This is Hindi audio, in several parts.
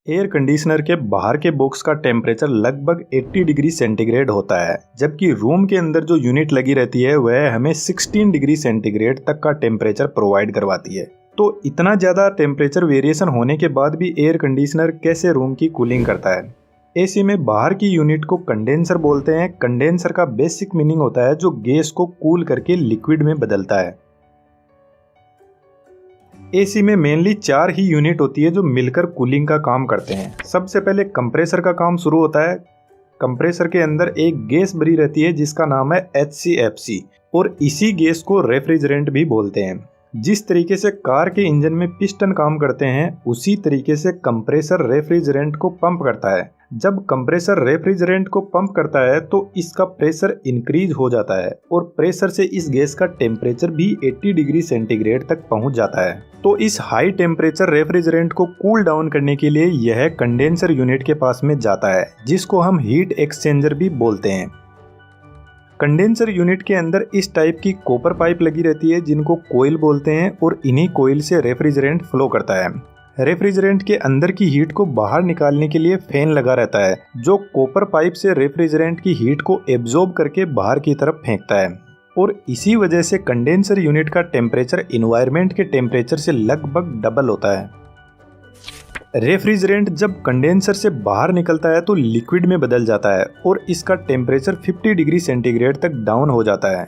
एयर कंडीशनर के बाहर के बॉक्स का टेम्परेचर लगभग 80 डिग्री सेंटीग्रेड होता है, जबकि रूम के अंदर जो यूनिट लगी रहती है वह हमें 16 डिग्री सेंटीग्रेड तक का टेम्परेचर प्रोवाइड करवाती है। तो इतना ज़्यादा टेम्परेचर वेरिएशन होने के बाद भी एयर कंडीशनर कैसे रूम की कूलिंग करता है? एसी में बाहर की यूनिट को कंडेंसर बोलते हैं। कंडेंसर का बेसिक मीनिंग होता है जो गैस को कूल करके लिक्विड में बदलता है। एसी में मेनली 4 ही यूनिट होती है जो मिलकर कूलिंग का काम करते हैं। सबसे पहले कंप्रेसर का काम शुरू होता है। कंप्रेसर के अंदर एक गैस भरी रहती है जिसका नाम है HCFC और इसी गैस को रेफ्रिजरेंट भी बोलते हैं। जिस तरीके से कार के इंजन में पिस्टन काम करते हैं उसी तरीके से कंप्रेसर रेफ्रिजरेंट को पंप करता है। जब कंप्रेसर रेफ्रिजरेंट को पंप करता है तो इसका प्रेशर इंक्रीज हो जाता है और प्रेशर से इस गैस का टेम्परेचर भी 80 डिग्री सेंटीग्रेड तक पहुंच जाता है। तो इस हाई टेम्परेचर रेफ्रिजरेंट को कूल डाउन करने के लिए यह कंडेंसर यूनिट के पास में जाता है जिसको हम हीट एक्सचेंजर भी बोलते हैं। कंडेंसर यूनिट के अंदर इस टाइप की कॉपर पाइप लगी रहती है जिनको कोयल बोलते हैं और इन्हीं कोयल से रेफ्रिजरेंट फ्लो करता है। रेफ्रिजरेंट के अंदर की हीट को बाहर निकालने के लिए फैन लगा रहता है जो कॉपर पाइप से रेफ्रिजरेंट की हीट को एब्जॉर्ब करके बाहर की तरफ फेंकता है और इसी वजह से कंडेंसर यूनिट का टेम्परेचर एनवायरनमेंट के टेम्परेचर से लगभग डबल होता है। रेफ्रिजरेंट जब कंडेंसर से बाहर निकलता है तो लिक्विड में बदल जाता है और इसका टेम्परेचर 50 डिग्री सेंटीग्रेड तक डाउन हो जाता है।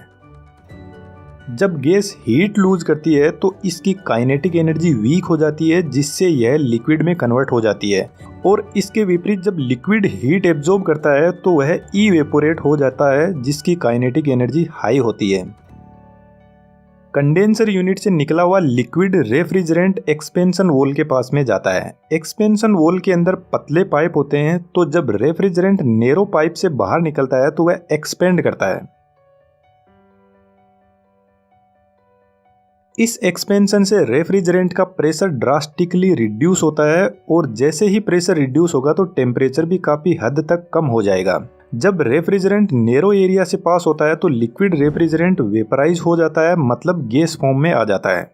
जब गैस हीट लूज करती है तो इसकी काइनेटिक एनर्जी वीक हो जाती है जिससे यह लिक्विड में कन्वर्ट हो जाती है और इसके विपरीत जब लिक्विड हीट एब्जॉर्ब करता है तो वह इवेपोरेट हो जाता है जिसकी काइनेटिक एनर्जी हाई होती है। कंडेंसर यूनिट से निकला हुआ लिक्विड रेफ्रिजरेंट एक्सपेंशन वॉल के पास में जाता है। एक्सपेंशन वॉल के अंदर पतले पाइप होते हैं तो जब रेफ्रिजरेंट नैरो पाइप से बाहर निकलता है तो वह एक्सपेंड करता है। इस एक्सपेंशन से रेफ्रिजरेंट का प्रेशर ड्रास्टिकली रिड्यूस होता है और जैसे ही प्रेशर रिड्यूस होगा तो टेम्परेचर भी काफ़ी हद तक कम हो जाएगा। जब रेफ्रिजरेंट नैरो एरिया से पास होता है तो लिक्विड रेफ्रिजरेंट वेपराइज हो जाता है, मतलब गैस फॉर्म में आ जाता है।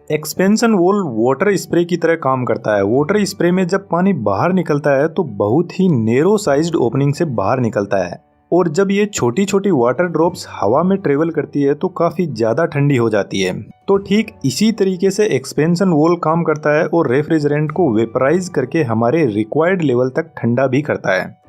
एक्सपेंशन वॉल वाटर स्प्रे की तरह काम करता है। वाटर स्प्रे में जब पानी बाहर निकलता है तो बहुत ही नैरो साइज्ड ओपनिंग से बाहर निकलता है और जब ये छोटी छोटी वाटर ड्रॉप्स हवा में ट्रेवल करती है तो काफ़ी ज़्यादा ठंडी हो जाती है। तो ठीक इसी तरीके से एक्सपेंशन वॉल काम करता है और रेफ्रिजरेंट को वेपराइज करके हमारे रिक्वायर्ड लेवल तक ठंडा भी करता है।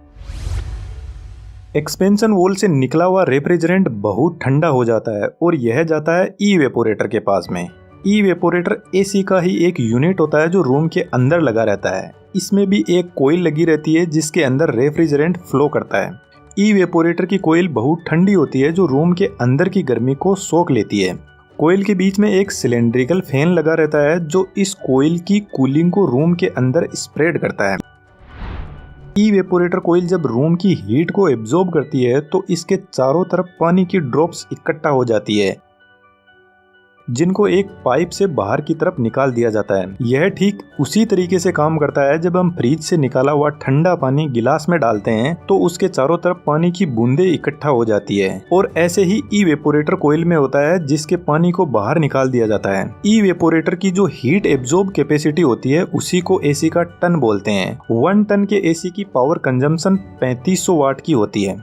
एक्सपेंशन वॉल से निकला हुआ रेफ्रिजरेंट बहुत ठंडा हो जाता है और यह जाता है इवेपोरेटर के पास में। इवेपोरेटर एसी का ही एक यूनिट होता है जो रूम के अंदर लगा रहता है। इसमें भी एक कोयल लगी रहती है जिसके अंदर रेफ्रिजरेंट फ्लो करता है। इवेपोरेटर की कोयल बहुत ठंडी होती है जो रूम के अंदर की गर्मी को सोख लेती है। कोयल के बीच में एक सिलेंड्रिकल फैन लगा रहता है जो इस कोयल की कूलिंग को रूम के अंदर स्प्रेड करता है। इवेपोरेटर कोयल जब रूम की हीट को एब्जॉर्ब करती है तो इसके चारों तरफ पानी की ड्रॉप्स इकट्ठा हो जाती है जिनको एक पाइप से बाहर की तरफ निकाल दिया जाता है। यह ठीक उसी तरीके से काम करता है जब हम फ्रिज से निकाला हुआ ठंडा पानी गिलास में डालते हैं तो उसके चारों तरफ पानी की बूंदें इकट्ठा हो जाती है और ऐसे ही इवेपोरेटर कोयल में होता है जिसके पानी को बाहर निकाल दिया जाता है। इवेपोरेटर की जो हीट एब्जॉर्ब कैपेसिटी होती है उसी को एसी का टन बोलते हैं। 1 टन के एसी की पावर कंजम्पशन 3500 वाट की होती है।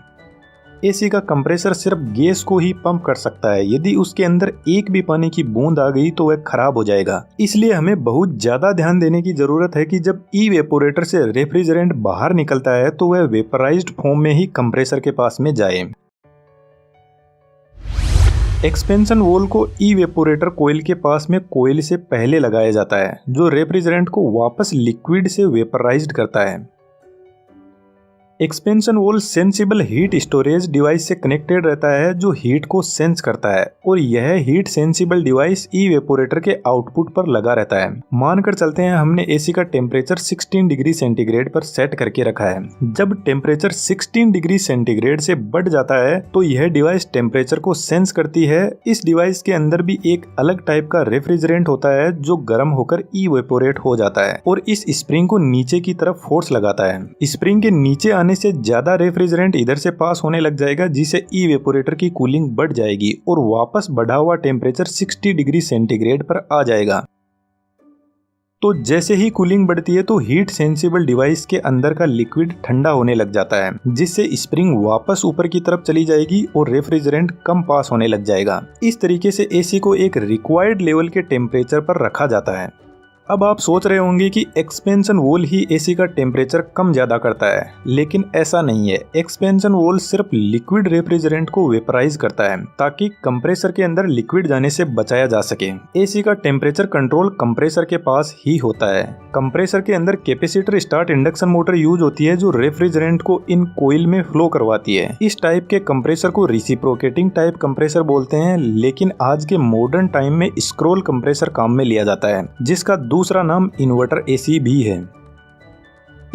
एसी का कंप्रेसर सिर्फ गैस को ही पंप कर सकता है। यदि उसके अंदर एक भी पानी की बूंद आ गई तो वह खराब हो जाएगा। इसलिए हमें बहुत ज्यादा ध्यान देने की जरूरत है कि जब इवेपोरेटर से रेफ्रिजरेंट बाहर निकलता है तो वह वेपराइज्ड फॉर्म में ही कंप्रेसर के पास में जाए। एक्सपेंशन वॉल को इवेपोरेटर कोयल के पास में कोयल से पहले लगाया जाता है जो रेफ्रिजरेंट को वापस लिक्विड से वेपराइज्ड करता है। Expansion valve sensible heat storage device से कनेक्टेड रहता है जो हीट को सेंस करता है और यह हीट सेंसिबल डिवाइस इवेपोरेटर के आउटपुट पर लगा रहता है। मानकर चलते हैं हमने एसी का टेम्परेचर 16 डिग्री सेंटीग्रेड पर सेट करके रखा है। जब टेम्परेचर 16 डिग्री सेंटीग्रेड से बढ़ जाता है तो यह डिवाइस टेम्परेचर को सेंस करती है। इस डिवाइस के अंदर भी एक अलग टाइप का रेफ्रिजरेंट होता है जो गर्म होकर इवेपोरेट हो जाता है और इस स्प्रिंग को नीचे की तरफ फोर्स लगाता है। स्प्रिंग के नीचे आने से ज्यादा रेफ्रिजरेंट इधर से पास होने लग जाएगा जिससे इवेपोरेटर की कूलिंग बढ़ जाएगी और वापस बढ़ा हुआ टेम्परेचर 60 डिग्री सेंटीग्रेड पर आ जाएगा। तो जैसे ही कूलिंग बढ़ती है तो हीट सेंसिबल डिवाइस के अंदर का लिक्विड ठंडा होने लग जाता है, जिससे स्प्रिंग वापस ऊपर की तरफ चली जाएगी और रेफ्रिजरेंट कम पास होने लग जाएगा। इस तरीके से एसी को एक रिक्वायर्ड लेवल के टेम्परेचर पर रखा जाता है। अब आप सोच रहे होंगे कि एक्सपेंशन वॉल ही एसी का टेम्परेचर कम ज्यादा करता है, लेकिन ऐसा नहीं है। एक्सपेंशन वॉल सिर्फ लिक्विड रेफ्रिजरेंट को वेपराइज करता है ताकि कंप्रेसर के अंदर लिक्विड जाने से बचाया जा सके। एसी का टेम्परेचर कंट्रोल कंप्रेसर के पास ही होता है। कंप्रेसर के अंदर capacitor start induction motor use होती है जो रेफ्रिजरेंट को इन कोइल में फ्लो करवाती है। इस टाइप के कंप्रेसर को रिसिप्रोकेटिंग टाइप कंप्रेसर बोलते हैं, लेकिन आज के मॉडर्न टाइम में स्क्रोल कंप्रेसर काम में लिया जाता है, जिसका दूसरा नाम इन्वर्टर एसी भी है।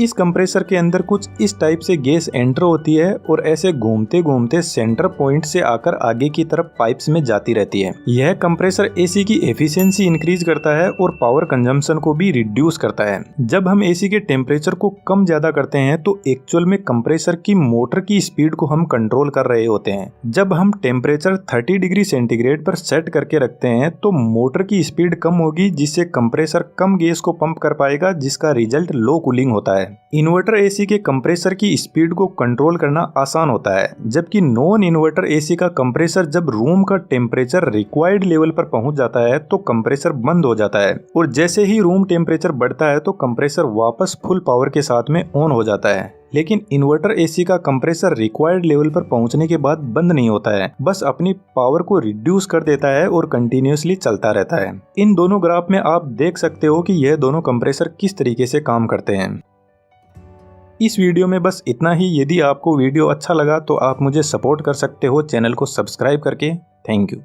इस कंप्रेसर के अंदर कुछ इस टाइप से गैस एंटर होती है और ऐसे घूमते घूमते सेंटर पॉइंट से आकर आगे की तरफ पाइप्स में जाती रहती है। यह कंप्रेसर एसी की एफिशिएंसी इंक्रीज करता है और पावर कंजम्पशन को भी रिड्यूस करता है। जब हम एसी के टेम्परेचर को कम ज्यादा करते हैं तो एक्चुअल में कंप्रेसर की मोटर की स्पीड को हम कंट्रोल कर रहे होते हैं। जब हम टेम्परेचर 30 डिग्री सेंटीग्रेड पर सेट करके रखते हैं तो मोटर की स्पीड कम होगी, जिससे कंप्रेसर कम गैस को पंप कर पाएगा, जिसका रिजल्ट लो कूलिंग होता है। इन्वर्टर एसी के कंप्रेसर की स्पीड को कंट्रोल करना आसान होता है, जबकि नॉन इन्वर्टर एसी का कंप्रेसर जब रूम का टेम्परेचर रिक्वायर्ड लेवल पर पहुंच जाता है तो कंप्रेसर बंद हो जाता है, और जैसे ही रूम टेम्परेचर बढ़ता है तो कंप्रेसर वापस फुल पावर के साथ में ऑन हो जाता है। लेकिन इन्वर्टर एसी का कंप्रेसर रिक्वायर्ड लेवल पर पहुंचने के बाद बंद नहीं होता है, बस अपनी पावर को रिड्यूस कर देता है और कंटिन्यूसली चलता रहता है। इन दोनों ग्राफ में आप देख सकते हो कि यह दोनों कंप्रेसर किस तरीके से काम करते हैं। इस वीडियो में बस इतना ही। यदि आपको वीडियो अच्छा लगा तो आप मुझे सपोर्ट कर सकते हो चैनल को सब्सक्राइब करके। Thank you.